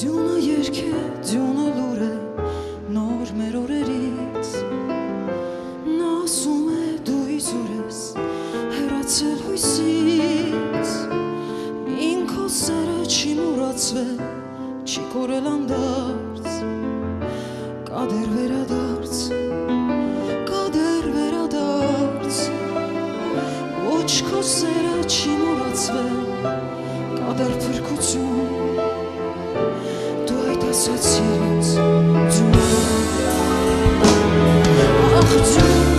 Դյունը երկ է, դյունը լուր է, նոր մեր օրերից Նա ասում է դու իզուր ես, հեռացել հույսից Ինքո սերը չի մուրացվել, չի կորել անդարձ Կադեր վերադարձ, կադեր վերադարձ Ոչ քո սերը չի մուրացվել, կադեր փրկություն Դու այդ ասացիր ինձ, ձյուն Ախ ձյուն